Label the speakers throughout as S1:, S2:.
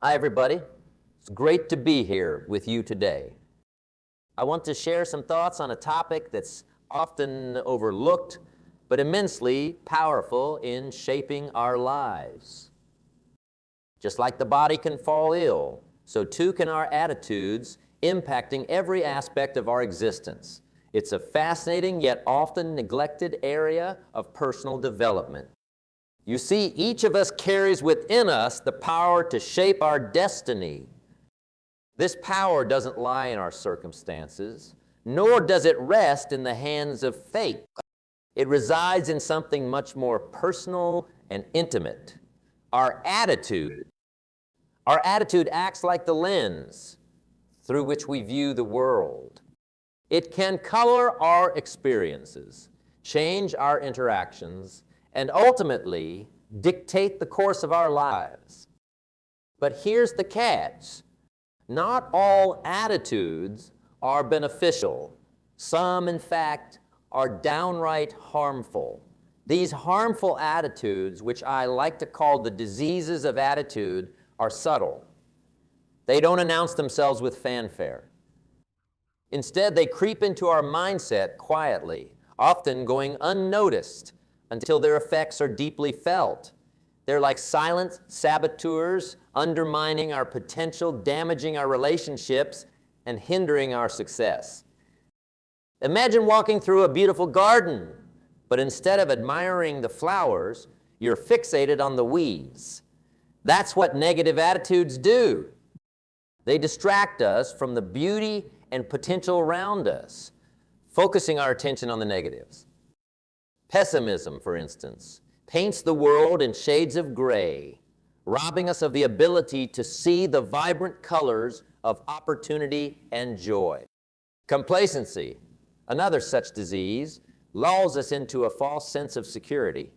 S1: Hi, everybody. It's great to be here with you today. I want to share some thoughts on a topic that's often overlooked, but immensely powerful in shaping our lives. Just like the body can fall ill, so too can our attitudes, impacting every aspect of our existence. It's a fascinating yet often neglected area of personal development. You see, each of us carries within us the power to shape our destiny. This power doesn't lie in our circumstances, nor does it rest in the hands of fate. It resides in something much more personal and intimate, our attitude. Our attitude acts like the lens through which we view the world. It can color our experiences, change our interactions, and ultimately dictate the course of our lives. But here's the catch. Not all attitudes are beneficial. Some, in fact, are downright harmful. These harmful attitudes, which I like to call the diseases of attitude, are subtle. They don't announce themselves with fanfare. Instead, they creep into our mindset quietly, often going unnoticed until their effects are deeply felt. They're like silent saboteurs, undermining our potential, damaging our relationships, and hindering our success. Imagine walking through a beautiful garden, but instead of admiring the flowers, you're fixated on the weeds. That's what negative attitudes do. They distract us from the beauty and potential around us, focusing our attention on the negatives. Pessimism, for instance, paints the world in shades of gray, robbing us of the ability to see the vibrant colors of opportunity and joy. Complacency, another such disease, lulls us into a false sense of security,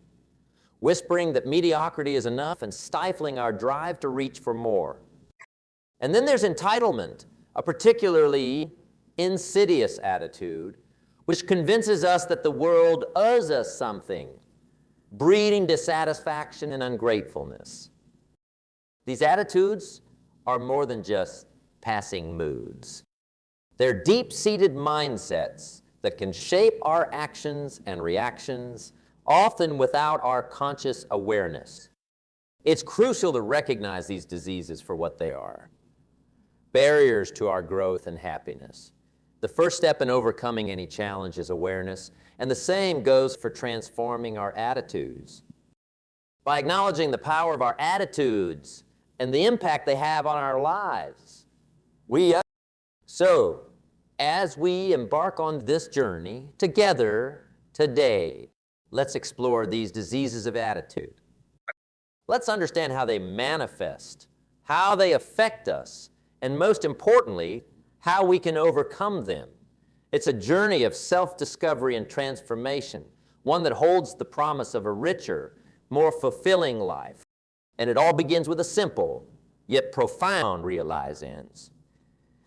S1: whispering that mediocrity is enough and stifling our drive to reach for more. And then there's entitlement, a particularly insidious attitude, which convinces us that the world owes us something, breeding dissatisfaction and ungratefulness. These attitudes are more than just passing moods. They're deep-seated mindsets that can shape our actions and reactions, often without our conscious awareness. It's crucial to recognize these diseases for what they are: barriers to our growth and happiness. The first step in overcoming any challenge is awareness, and the same goes for transforming our attitudes. By acknowledging the power of our attitudes and the impact they have on our lives, So, as we embark on this journey together today, let's explore these diseases of attitude. Let's understand how they manifest, how they affect us, and most importantly, how we can overcome them. It's a journey of self-discovery and transformation, one that holds the promise of a richer, more fulfilling life. And it all begins with a simple, yet profound realize-ins.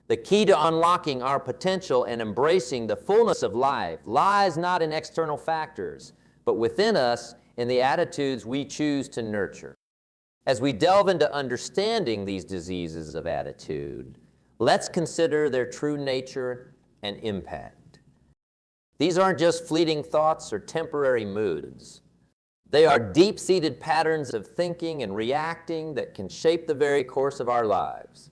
S1: The key to unlocking our potential and embracing the fullness of life lies not in external factors, but within us in the attitudes we choose to nurture. As we delve into understanding these diseases of attitude, let's consider their true nature and impact. These aren't just fleeting thoughts or temporary moods. They are deep-seated patterns of thinking and reacting that can shape the very course of our lives.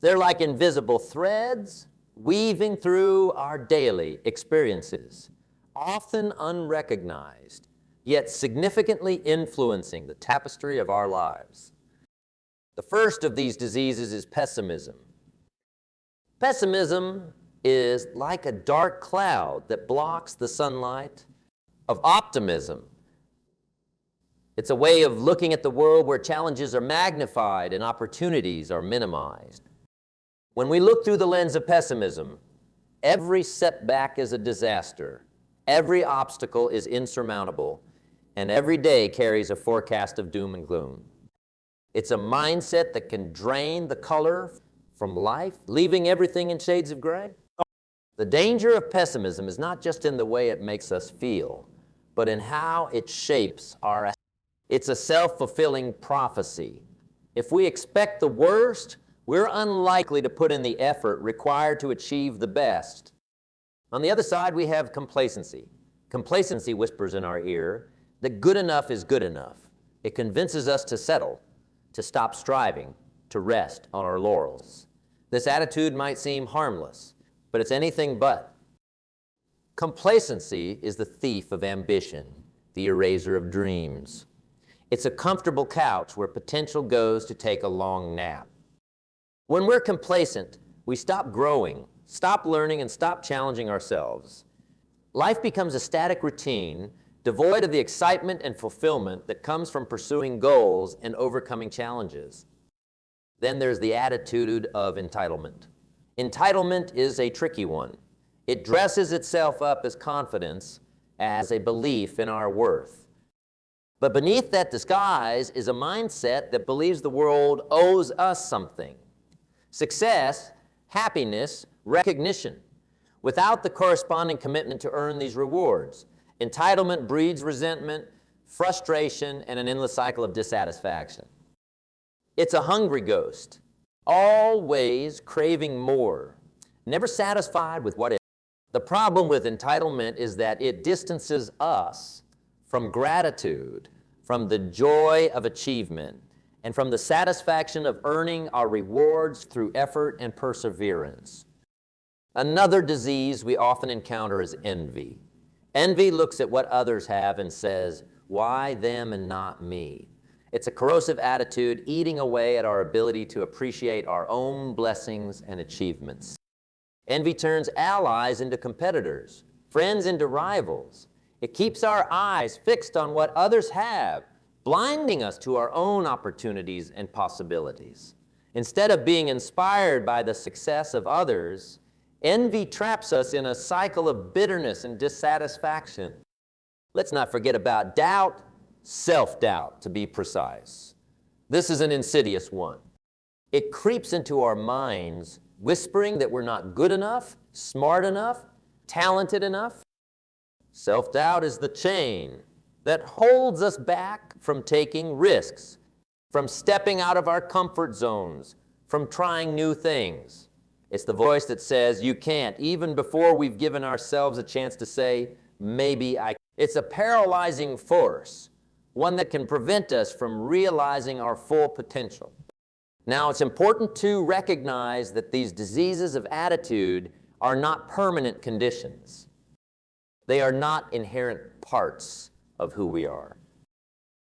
S1: They're like invisible threads weaving through our daily experiences, often unrecognized, yet significantly influencing the tapestry of our lives. The first of these diseases is pessimism. Pessimism is like a dark cloud that blocks the sunlight of optimism. It's a way of looking at the world where challenges are magnified and opportunities are minimized. When we look through the lens of pessimism, every setback is a disaster, every obstacle is insurmountable, and every day carries a forecast of doom and gloom. It's a mindset that can drain the color from life, leaving everything in shades of gray. The danger of pessimism is not just in the way it makes us feel, but in how it shapes our. It's a self-fulfilling prophecy. If we expect the worst, we're unlikely to put in the effort required to achieve the best. On the other side, we have complacency. Complacency whispers in our ear that good enough is good enough. It convinces us to settle, to stop striving, to rest on our laurels. This attitude might seem harmless, but it's anything but. Complacency is the thief of ambition, the eraser of dreams. It's a comfortable couch where potential goes to take a long nap. When we're complacent, we stop growing, stop learning, and stop challenging ourselves. Life becomes a static routine, devoid of the excitement and fulfillment that comes from pursuing goals and overcoming challenges. Then there's the attitude of entitlement. Entitlement is a tricky one. It dresses itself up as confidence, as a belief in our worth. But beneath that disguise is a mindset that believes the world owes us something. Success, happiness, recognition, without the corresponding commitment to earn these rewards. Entitlement breeds resentment, frustration, and an endless cycle of dissatisfaction. It's a hungry ghost, always craving more, never satisfied with what is. The problem with entitlement is that it distances us from gratitude, from the joy of achievement, and from the satisfaction of earning our rewards through effort and perseverance. Another disease we often encounter is envy. Envy looks at what others have and says, "Why them and not me?" It's a corrosive attitude eating away at our ability to appreciate our own blessings and achievements. Envy turns allies into competitors, friends into rivals. It keeps our eyes fixed on what others have, blinding us to our own opportunities and possibilities. Instead of being inspired by the success of others, envy traps us in a cycle of bitterness and dissatisfaction. Let's not forget about doubt, self-doubt to be precise. This is an insidious one. It creeps into our minds, whispering that we're not good enough, smart enough, talented enough. Self-doubt is the chain that holds us back from taking risks, from stepping out of our comfort zones, from trying new things. It's the voice that says, "You can't," even before we've given ourselves a chance to say, "Maybe I." It's a paralyzing force, one that can prevent us from realizing our full potential. Now, it's important to recognize that these diseases of attitude are not permanent conditions. They are not inherent parts of who we are.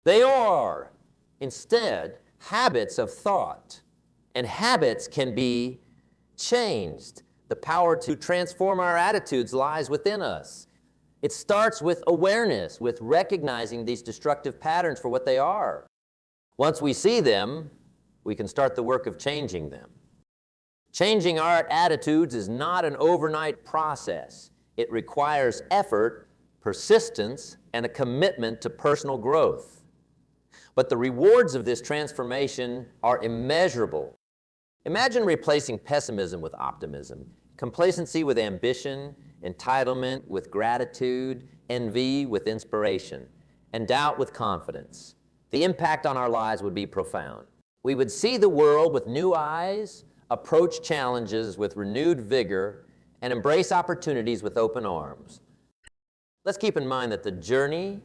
S1: They are, instead, habits of thought, and habits can be changed. The power to transform our attitudes lies within us. It starts with awareness, with recognizing these destructive patterns for what they are. Once we see them, we can start the work of changing them. Changing our attitudes is not an overnight process. It requires effort, persistence, and a commitment to personal growth. But the rewards of this transformation are immeasurable. Imagine replacing pessimism with optimism, complacency with ambition, entitlement with gratitude, envy with inspiration, and doubt with confidence. The impact on our lives would be profound. We would see the world with new eyes, approach challenges with renewed vigor, and embrace opportunities with open arms. Let's keep in mind that the journey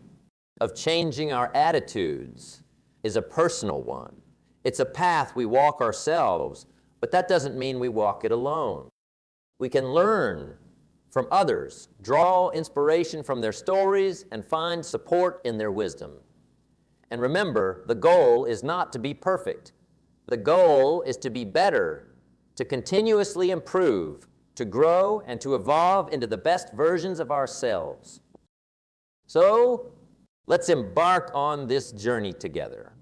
S1: of changing our attitudes is a personal one. It's a path we walk ourselves, but that doesn't mean we walk it alone. We can learn from others, draw inspiration from their stories, and find support in their wisdom. And remember, the goal is not to be perfect. The goal is to be better, to continuously improve, to grow, and to evolve into the best versions of ourselves. So, let's embark on this journey together.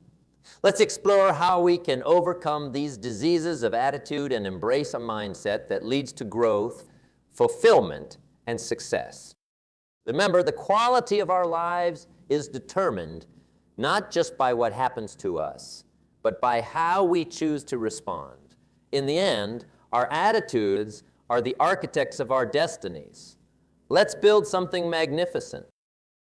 S1: Let's explore how we can overcome these diseases of attitude and embrace a mindset that leads to growth, fulfillment, and success. Remember, the quality of our lives is determined not just by what happens to us, but by how we choose to respond. In the end, our attitudes are the architects of our destinies. Let's build something magnificent.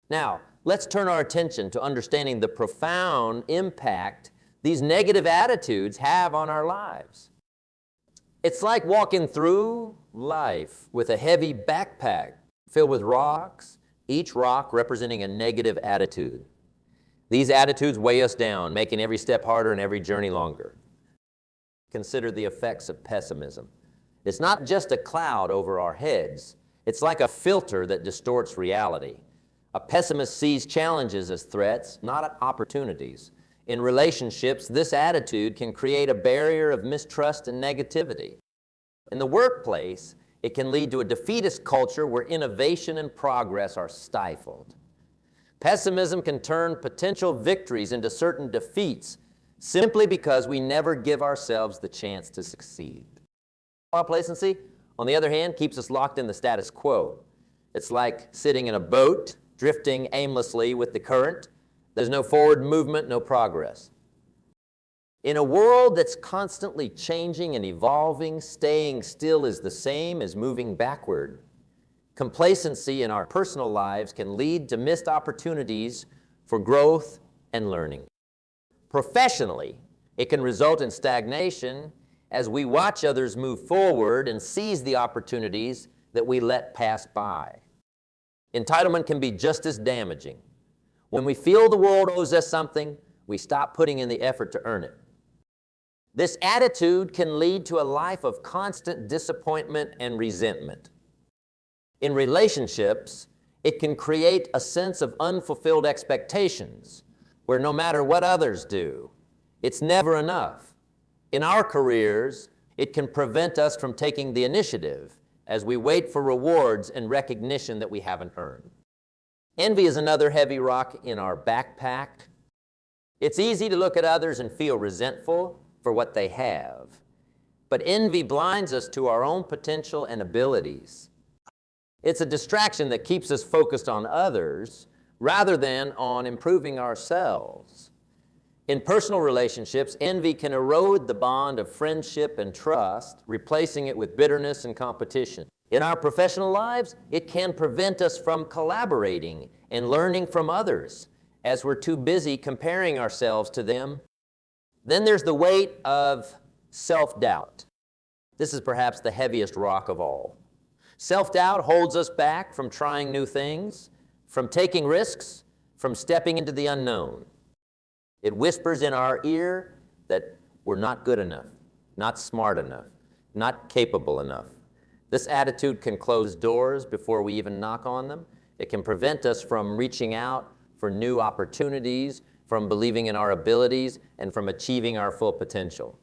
S1: Now, let's turn our attention to understanding the profound impact these negative attitudes have on our lives. It's like walking through life with a heavy backpack filled with rocks, each rock representing a negative attitude. These attitudes weigh us down, making every step harder and every journey longer. Consider the effects of pessimism. It's not just a cloud over our heads. It's like a filter that distorts reality. A pessimist sees challenges as threats, not opportunities. In relationships, this attitude can create a barrier of mistrust and negativity. In the workplace, it can lead to a defeatist culture where innovation and progress are stifled. Pessimism can turn potential victories into certain defeats simply because we never give ourselves the chance to succeed. Complacency, on the other hand, keeps us locked in the status quo. It's like sitting in a boat, drifting aimlessly with the current. There's no forward movement, no progress. In a world that's constantly changing and evolving, staying still is the same as moving backward. Complacency in our personal lives can lead to missed opportunities for growth and learning. Professionally, it can result in stagnation as we watch others move forward and seize the opportunities that we let pass by. Entitlement can be just as damaging. When we feel the world owes us something, we stop putting in the effort to earn it. This attitude can lead to a life of constant disappointment and resentment. In relationships, it can create a sense of unfulfilled expectations, where no matter what others do, it's never enough. In our careers, it can prevent us from taking the initiative as we wait for rewards and recognition that we haven't earned. Envy is another heavy rock in our backpack. It's easy to look at others and feel resentful for what they have, but envy blinds us to our own potential and abilities. It's a distraction that keeps us focused on others rather than on improving ourselves. In personal relationships, envy can erode the bond of friendship and trust, replacing it with bitterness and competition. In our professional lives, it can prevent us from collaborating and learning from others, as we're too busy comparing ourselves to them. Then there's the weight of self-doubt. This is perhaps the heaviest rock of all. Self-doubt holds us back from trying new things, from taking risks, from stepping into the unknown. It whispers in our ear that we're not good enough, not smart enough, not capable enough. This attitude can close doors before we even knock on them. It can prevent us from reaching out for new opportunities, from believing in our abilities, and from achieving our full potential.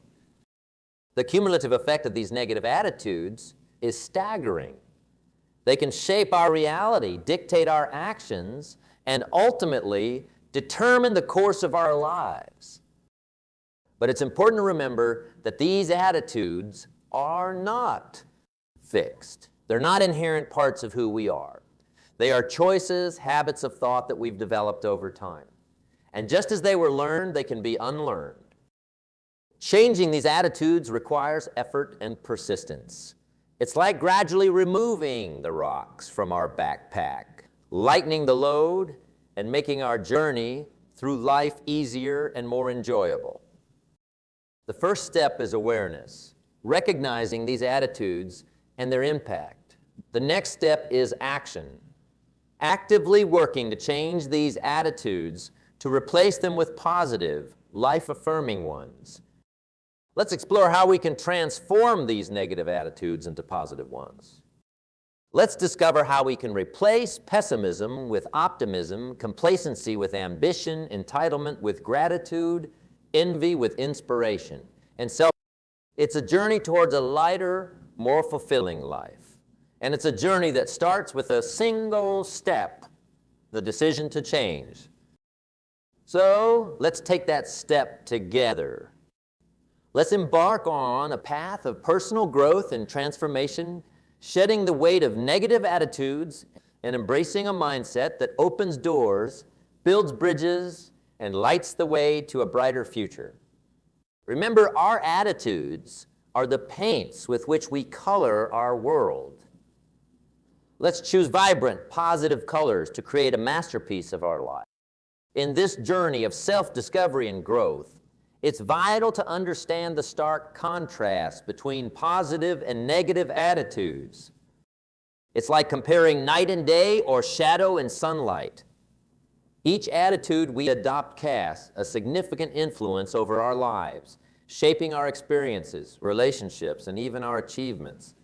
S1: The cumulative effect of these negative attitudes is staggering. They can shape our reality, dictate our actions, and ultimately determine the course of our lives. But it's important to remember that these attitudes are not fixed. They're not inherent parts of who we are. They are choices, habits of thought that we've developed over time. And just as they were learned, they can be unlearned. Changing these attitudes requires effort and persistence. It's like gradually removing the rocks from our backpack, lightening the load, and making our journey through life easier and more enjoyable. The first step is awareness, recognizing these attitudes and their impact. The next step is action, actively working to change these attitudes to replace them with positive, life-affirming ones. Let's explore how we can transform these negative attitudes into positive ones. Let's discover how we can replace pessimism with optimism, complacency with ambition, entitlement with gratitude, envy with inspiration, and self. It's a journey towards a lighter, more fulfilling life. And it's a journey that starts with a single step, the decision to change. So let's take that step together. Let's embark on a path of personal growth and transformation, shedding the weight of negative attitudes and embracing a mindset that opens doors, builds bridges, and lights the way to a brighter future. Remember, our attitudes are the paints with which we color our world. Let's choose vibrant, positive colors to create a masterpiece of our life. In this journey of self-discovery and growth, It's vital to understand the stark contrast between positive and negative attitudes. It's like comparing night and day or shadow and sunlight. Each attitude we adopt casts a significant influence over our lives, shaping our experiences, relationships, and even our achievements.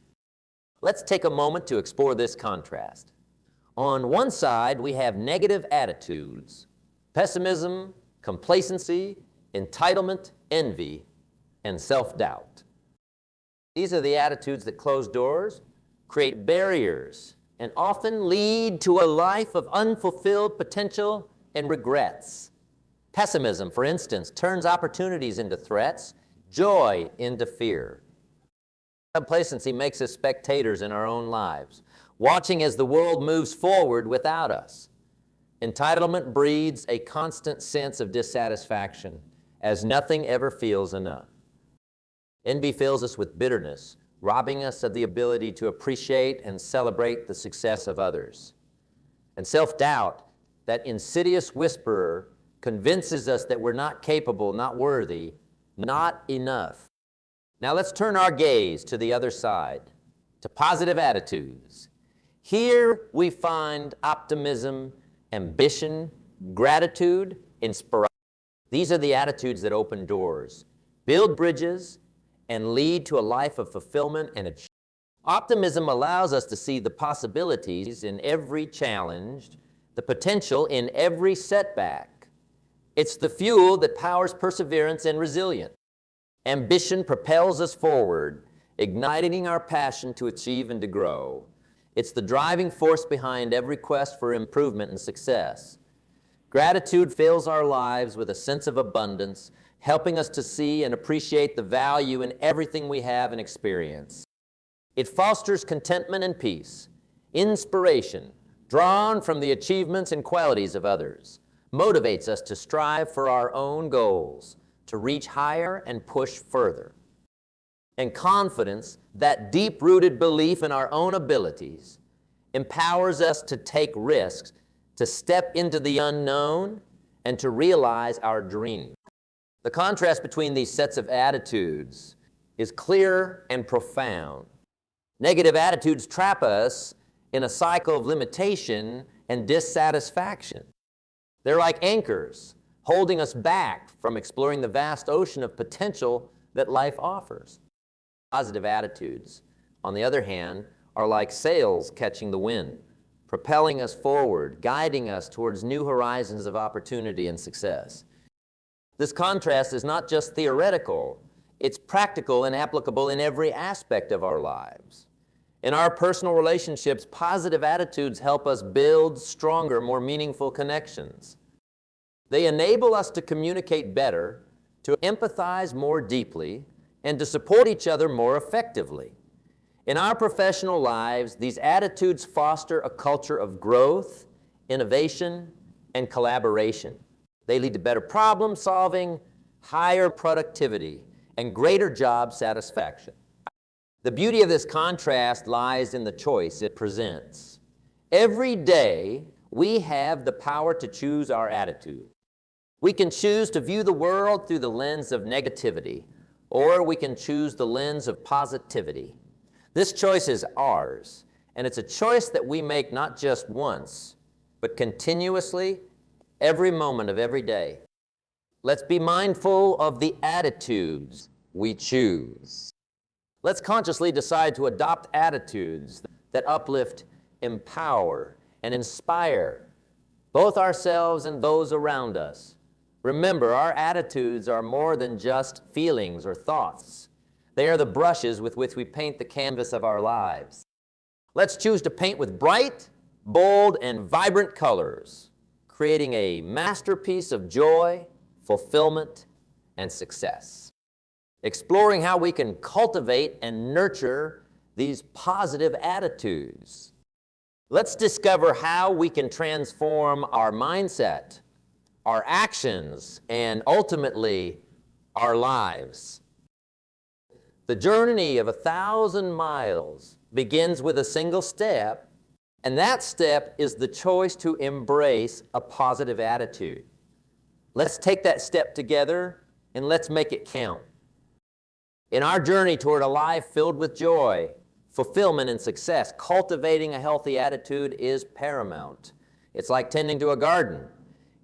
S1: Let's take a moment to explore this contrast. On one side, we have negative attitudes: pessimism, complacency, entitlement, envy, and self-doubt. These are the attitudes that close doors, create barriers, and often lead to a life of unfulfilled potential and regrets. Pessimism, for instance, turns opportunities into threats, joy into fear. Complacency makes us spectators in our own lives, watching as the world moves forward without us. Entitlement breeds a constant sense of dissatisfaction, as nothing ever feels enough. Envy fills us with bitterness, robbing us of the ability to appreciate and celebrate the success of others. And self-doubt, that insidious whisperer, convinces us that we're not capable, not worthy, not enough. Now let's turn our gaze to the other side, to positive attitudes. Here we find optimism, ambition, gratitude, inspiration. These are the attitudes that open doors, build bridges, and lead to a life of fulfillment and achievement. Optimism allows us to see the possibilities in every challenge, the potential in every setback. It's the fuel that powers perseverance and resilience. Ambition propels us forward, igniting our passion to achieve and to grow. It's the driving force behind every quest for improvement and success. Gratitude fills our lives with a sense of abundance, helping us to see and appreciate the value in everything we have and experience. It fosters contentment and peace. Inspiration, drawn from the achievements and qualities of others, motivates us to strive for our own goals, to reach higher and push further. And confidence, that deep-rooted belief in our own abilities, empowers us to take risks, to step into the unknown, and to realize our dreams. The contrast between these sets of attitudes is clear and profound. Negative attitudes trap us in a cycle of limitation and dissatisfaction. They're like anchors, holding us back from exploring the vast ocean of potential that life offers. Positive attitudes, on the other hand, are like sails catching the wind, propelling us forward, guiding us towards new horizons of opportunity and success. This contrast is not just theoretical, it's practical and applicable in every aspect of our lives. In our personal relationships, positive attitudes help us build stronger, more meaningful connections. They enable us to communicate better, to empathize more deeply, and to support each other more effectively. In our professional lives, these attitudes foster a culture of growth, innovation, and collaboration. They lead to better problem solving, higher productivity, and greater job satisfaction. The beauty of this contrast lies in the choice it presents. Every day, we have the power to choose our attitude. We can choose to view the world through the lens of negativity, or we can choose the lens of positivity. This choice is ours, and it's a choice that we make not just once, but continuously, every moment of every day. Let's be mindful of the attitudes we choose. Let's consciously decide to adopt attitudes that uplift, empower, and inspire both ourselves and those around us. Remember, our attitudes are more than just feelings or thoughts. They are the brushes with which we paint the canvas of our lives. Let's choose to paint with bright, bold, and vibrant colors, creating a masterpiece of joy, fulfillment, and success. Exploring how we can cultivate and nurture these positive attitudes. Let's discover how we can transform our mindset, our actions, and ultimately, our lives. The journey of 1,000 miles begins with a single step, and that step is the choice to embrace a positive attitude. Let's take that step together and let's make it count. In our journey toward a life filled with joy, fulfillment, and success, cultivating a healthy attitude is paramount. It's like tending to a garden.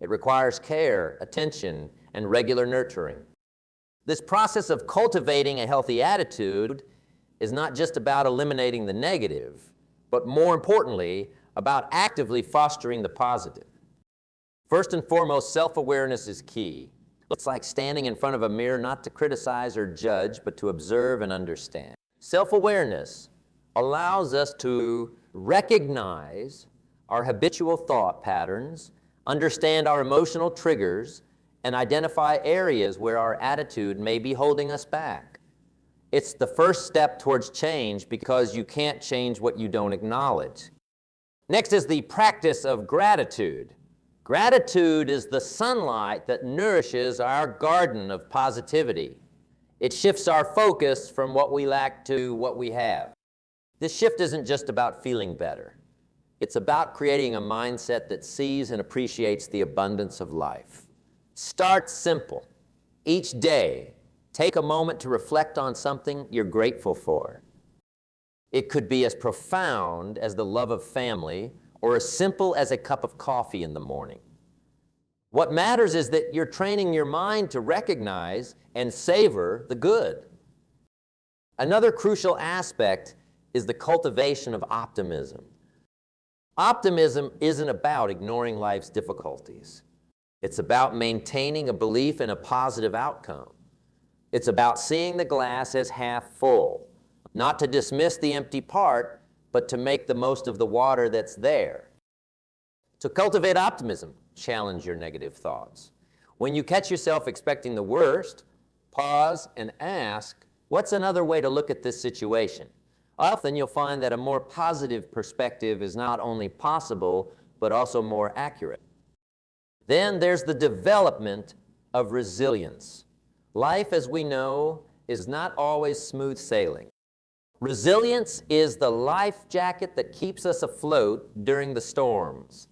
S1: It requires care, attention, and regular nurturing. This process of cultivating a healthy attitude is not just about eliminating the negative, but more importantly, about actively fostering the positive. First and foremost, self-awareness is key. It's like standing in front of a mirror not to criticize or judge, but to observe and understand. Self-awareness allows us to recognize our habitual thought patterns, understand our emotional triggers, and identify areas where our attitude may be holding us back. It's the first step towards change because you can't change what you don't acknowledge. Next is the practice of gratitude. Gratitude is the sunlight that nourishes our garden of positivity. It shifts our focus from what we lack to what we have. This shift isn't just about feeling better. It's about creating a mindset that sees and appreciates the abundance of life. Start simple. Each day, take a moment to reflect on something you're grateful for. It could be as profound as the love of family or as simple as a cup of coffee in the morning. What matters is that you're training your mind to recognize and savor the good. Another crucial aspect is the cultivation of optimism. Optimism isn't about ignoring life's difficulties. It's about maintaining a belief in a positive outcome. It's about seeing the glass as half full, not to dismiss the empty part, but to make the most of the water that's there. To cultivate optimism, challenge your negative thoughts. When you catch yourself expecting the worst, pause and ask, what's another way to look at this situation? Often you'll find that a more positive perspective is not only possible, but also more accurate. Then there's the development of resilience. Life, as we know, is not always smooth sailing. Resilience is the life jacket that keeps us afloat during the storms.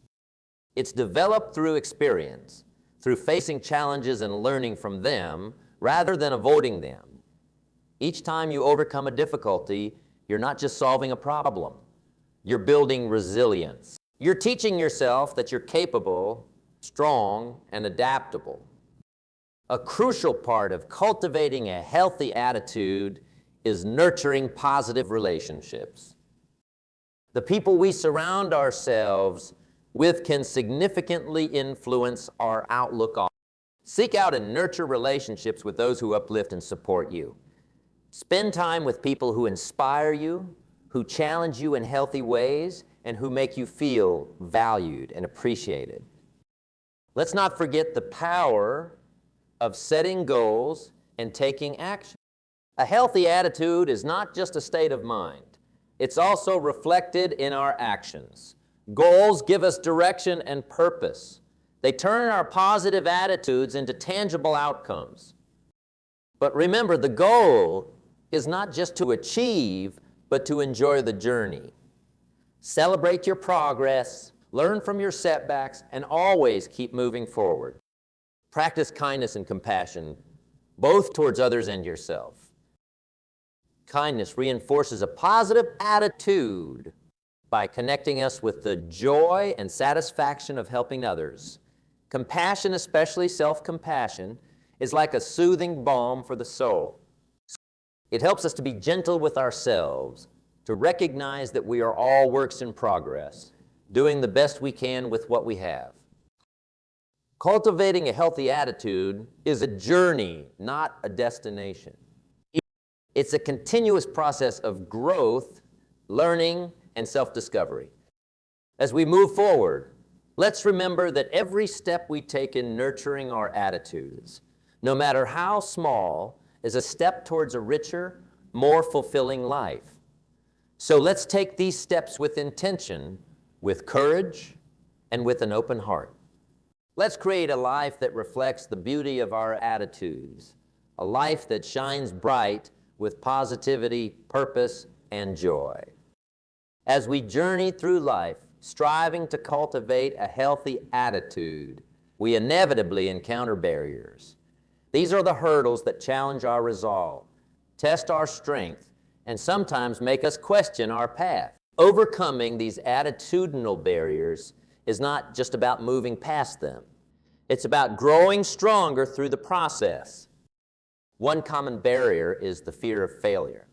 S1: It's developed through experience, through facing challenges and learning from them, rather than avoiding them. Each time you overcome a difficulty, you're not just solving a problem. You're building resilience. You're teaching yourself that you're capable, strong, and adaptable. A crucial part of cultivating a healthy attitude is nurturing positive relationships. The people we surround ourselves with can significantly influence our outlook on. Seek out and nurture relationships with those who uplift and support you. Spend time with people who inspire you, who challenge you in healthy ways, and who make you feel valued and appreciated. Let's not forget the power of setting goals and taking action. A healthy attitude is not just a state of mind. It's also reflected in our actions. Goals give us direction and purpose. They turn our positive attitudes into tangible outcomes. But remember, the goal is not just to achieve, but to enjoy the journey. Celebrate your progress, learn from your setbacks, and always keep moving forward. Practice kindness and compassion, both towards others and yourself. Kindness reinforces a positive attitude by connecting us with the joy and satisfaction of helping others. Compassion, especially self-compassion, is like a soothing balm for the soul. It helps us to be gentle with ourselves, to recognize that we are all works in progress, doing the best we can with what we have. Cultivating a healthy attitude is a journey, not a destination. It's a continuous process of growth, learning, and self-discovery. As we move forward, let's remember that every step we take in nurturing our attitudes, no matter how small, is a step towards a richer, more fulfilling life. So let's take these steps with intention, with courage, and with an open heart. Let's create a life that reflects the beauty of our attitudes, a life that shines bright with positivity, purpose, and joy. As we journey through life, striving to cultivate a healthy attitude, we inevitably encounter barriers. These are the hurdles that challenge our resolve, test our strength, and sometimes make us question our path. Overcoming these attitudinal barriers is not just about moving past them. It's about growing stronger through the process. One common barrier is the fear of failure.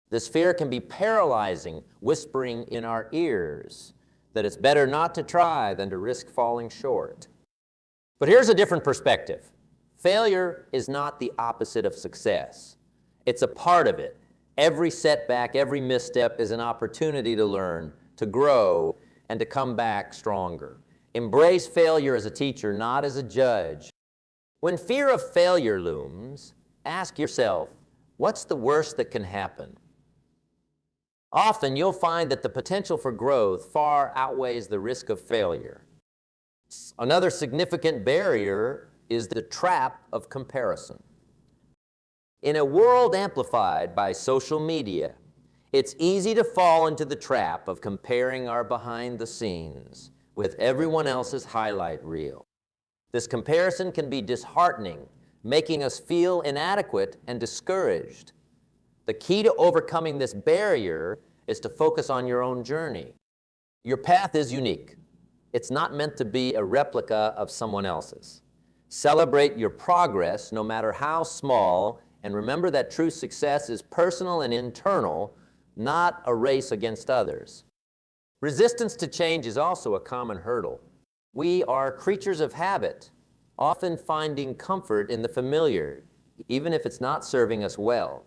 S1: This fear can be paralyzing, whispering in our ears that it's better not to try than to risk falling short. But here's a different perspective. Failure is not the opposite of success. It's a part of it. Every setback, every misstep is an opportunity to learn, to grow, and to come back stronger. Embrace failure as a teacher, not as a judge. When fear of failure looms, ask yourself, what's the worst that can happen? Often you'll find that the potential for growth far outweighs the risk of failure. Another significant barrier is the trap of comparison. In a world amplified by social media, it's easy to fall into the trap of comparing our behind the scenes with everyone else's highlight reel. This comparison can be disheartening, making us feel inadequate and discouraged. The key to overcoming this barrier is to focus on your own journey. Your path is unique. It's not meant to be a replica of someone else's. Celebrate your progress, no matter how small, and remember that true success is personal and internal, not a race against others. Resistance to change is also a common hurdle. We are creatures of habit, often finding comfort in the familiar, even if it's not serving us well.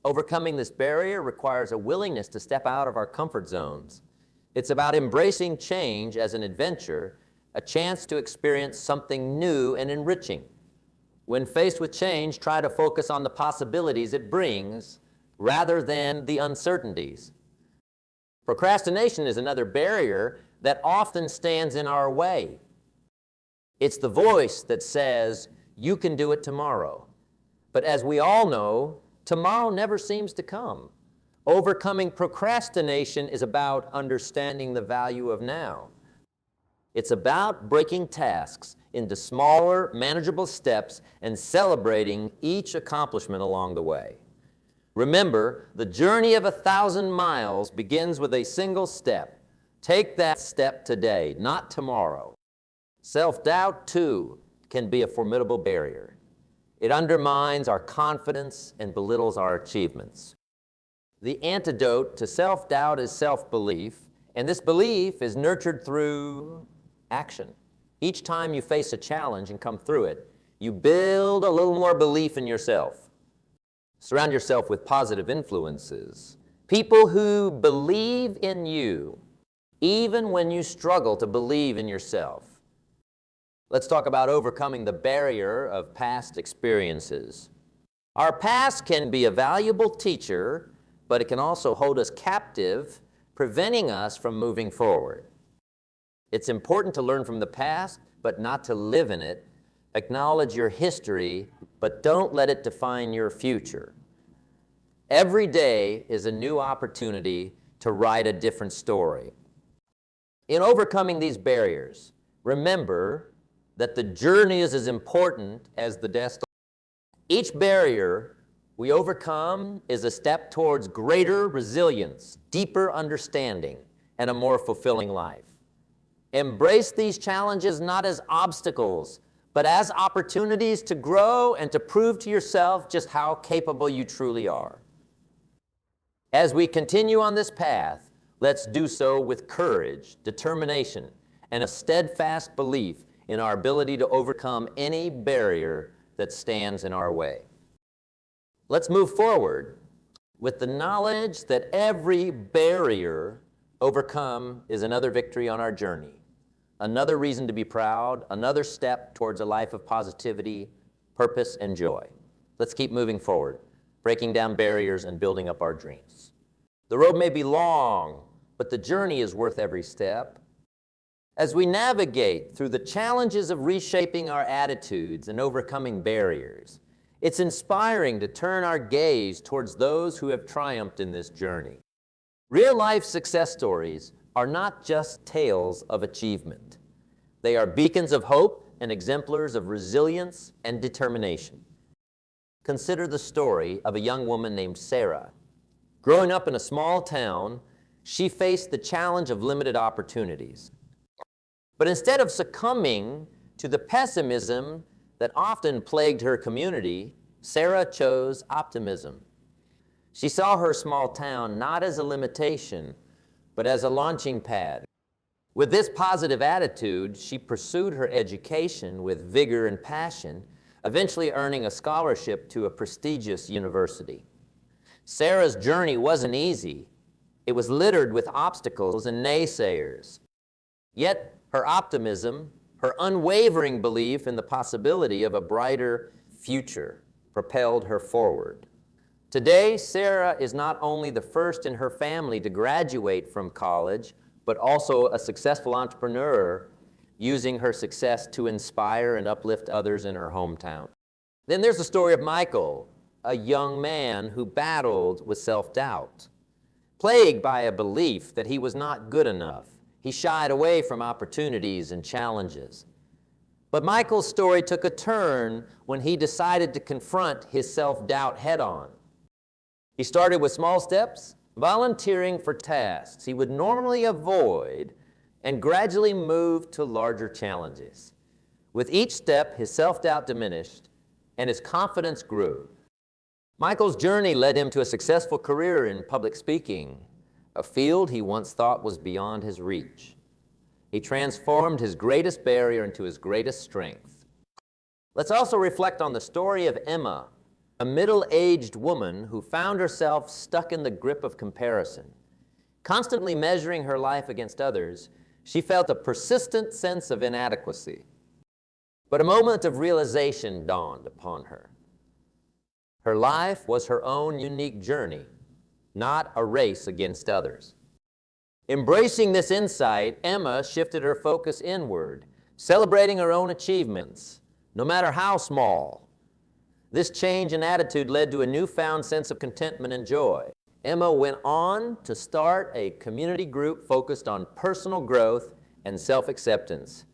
S1: Overcoming this barrier requires a willingness to step out of our comfort zones. It's about embracing change as an adventure, a chance to experience something new and enriching. When faced with change, try to focus on the possibilities it brings rather than the uncertainties. Procrastination is another barrier that often stands in our way. It's the voice that says, you can do it tomorrow. But as we all know, tomorrow never seems to come. Overcoming procrastination is about understanding the value of now. It's about breaking tasks into smaller, manageable steps and celebrating each accomplishment along the way. Remember, the journey of 1,000 miles begins with a single step. Take that step today, not tomorrow. Self-doubt, too, can be a formidable barrier. It undermines our confidence and belittles our achievements. The antidote to self-doubt is self-belief, and this belief is nurtured through action. Each time you face a challenge and come through it, you build a little more belief in yourself. Surround yourself with positive influences, people who believe in you, even when you struggle to believe in yourself. Let's talk about overcoming the barrier of past experiences. Our past can be a valuable teacher, but it can also hold us captive, preventing us from moving forward. It's important to learn from the past, but not to live in it. Acknowledge your history, but don't let it define your future. Every day is a new opportunity to write a different story. In overcoming these barriers, remember that the journey is as important as the destination. Each barrier we overcome is a step towards greater resilience, deeper understanding, and a more fulfilling life. Embrace these challenges not as obstacles, but as opportunities to grow and to prove to yourself just how capable you truly are. As we continue on this path, let's do so with courage, determination, and a steadfast belief in our ability to overcome any barrier that stands in our way. Let's move forward with the knowledge that every barrier overcome is another victory on our journey, another reason to be proud, another step towards a life of positivity, purpose, and joy. Let's keep moving forward, breaking down barriers and building up our dreams. The road may be long, but the journey is worth every step. As we navigate through the challenges of reshaping our attitudes and overcoming barriers, it's inspiring to turn our gaze towards those who have triumphed in this journey. Real-life success stories are not just tales of achievement. They are beacons of hope and exemplars of resilience and determination. Consider the story of a young woman named Sarah. Growing up in a small town, she faced the challenge of limited opportunities. But instead of succumbing to the pessimism that often plagued her community, Sarah chose optimism. She saw her small town not as a limitation, but as a launching pad. With this positive attitude, she pursued her education with vigor and passion, eventually earning a scholarship to a prestigious university. Sarah's journey wasn't easy. It was littered with obstacles and naysayers. Yet her optimism, her unwavering belief in the possibility of a brighter future, propelled her forward. Today, Sarah is not only the first in her family to graduate from college, but also a successful entrepreneur, using her success to inspire and uplift others in her hometown. Then there's the story of Michael, a young man who battled with self-doubt. Plagued by a belief that he was not good enough, he shied away from opportunities and challenges. But Michael's story took a turn when he decided to confront his self-doubt head-on. He started with small steps, volunteering for tasks he would normally avoid, and gradually moved to larger challenges. With each step, his self-doubt diminished and his confidence grew. Michael's journey led him to a successful career in public speaking, a field he once thought was beyond his reach. He transformed his greatest barrier into his greatest strength. Let's also reflect on the story of Emma, a middle-aged woman who found herself stuck in the grip of comparison. Constantly measuring her life against others, she felt a persistent sense of inadequacy. But a moment of realization dawned upon her. Her life was her own unique journey, not a race against others. Embracing this insight, Emma shifted her focus inward, celebrating her own achievements, no matter how small. This change in attitude led to a newfound sense of contentment and joy. Emma went on to start a community group focused on personal growth and self-acceptance,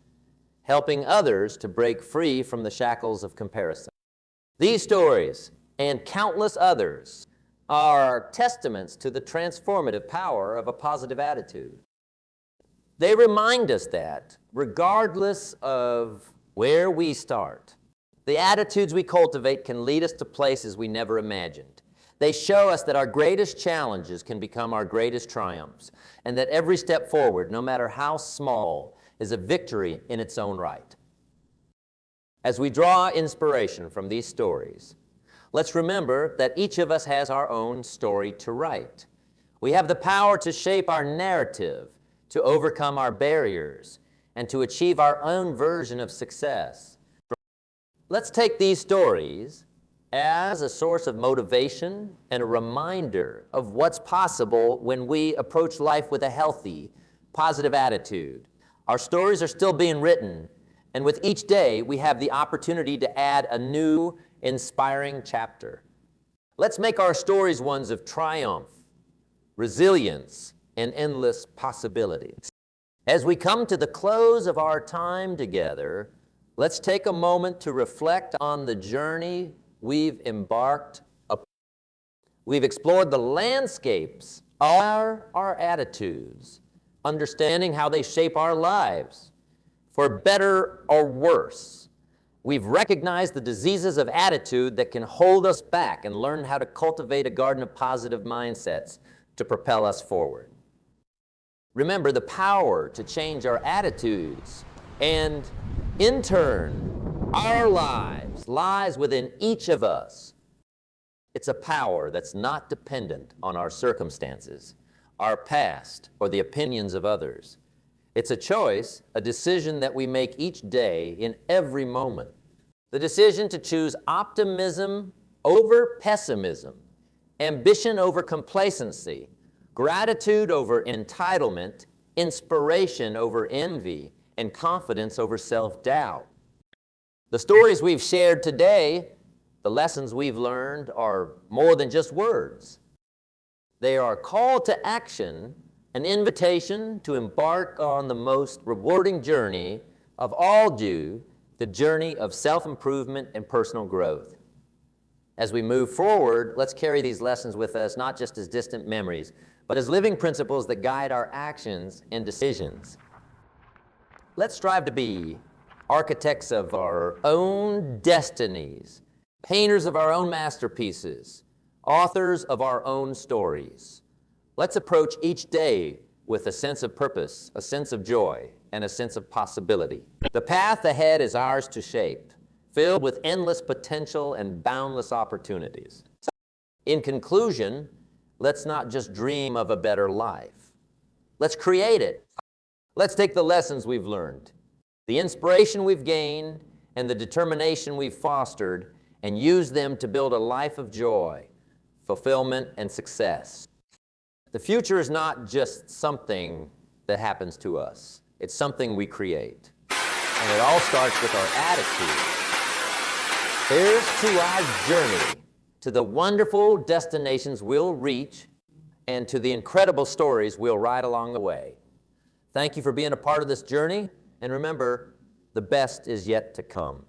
S1: helping others to break free from the shackles of comparison. These stories, and countless others, are testaments to the transformative power of a positive attitude. They remind us that, regardless of where we start, the attitudes we cultivate can lead us to places we never imagined. They show us that our greatest challenges can become our greatest triumphs, and that every step forward, no matter how small, is a victory in its own right. As we draw inspiration from these stories, let's remember that each of us has our own story to write. We have the power to shape our narrative, to overcome our barriers, and to achieve our own version of success. Let's take these stories as a source of motivation and a reminder of what's possible when we approach life with a healthy, positive attitude. Our stories are still being written, and with each day, we have the opportunity to add a new, inspiring chapter. Let's make our stories ones of triumph, resilience, and endless possibilities. As we come to the close of our time together, let's take a moment to reflect on the journey we've embarked upon. We've explored the landscapes of our attitudes, understanding how they shape our lives, for better or worse. We've recognized the diseases of attitude that can hold us back and learned how to cultivate a garden of positive mindsets to propel us forward. Remember, the power to change our attitudes and, in turn, our lives lies within each of us. It's a power that's not dependent on our circumstances, our past, or the opinions of others. It's a choice, a decision that we make each day in every moment. The decision to choose optimism over pessimism, ambition over complacency, gratitude over entitlement, inspiration over envy, and confidence over self-doubt. The stories we've shared today, the lessons we've learned, are more than just words. They are a call to action, an invitation to embark on the most rewarding journey of all due the journey of self-improvement and personal growth. As we move forward, let's carry these lessons with us, not just as distant memories, but as living principles that guide our actions and decisions. Let's strive to be architects of our own destinies, painters of our own masterpieces, authors of our own stories. Let's approach each day with a sense of purpose, a sense of joy, and a sense of possibility. The path ahead is ours to shape, filled with endless potential and boundless opportunities. In conclusion, let's not just dream of a better life. Let's create it. Let's take the lessons we've learned, the inspiration we've gained, and the determination we've fostered, and use them to build a life of joy, fulfillment, and success. The future is not just something that happens to us. It's something we create. And it all starts with our attitude. Here's to our journey, to the wonderful destinations we'll reach, and to the incredible stories we'll write along the way. Thank you for being a part of this journey, and remember, the best is yet to come.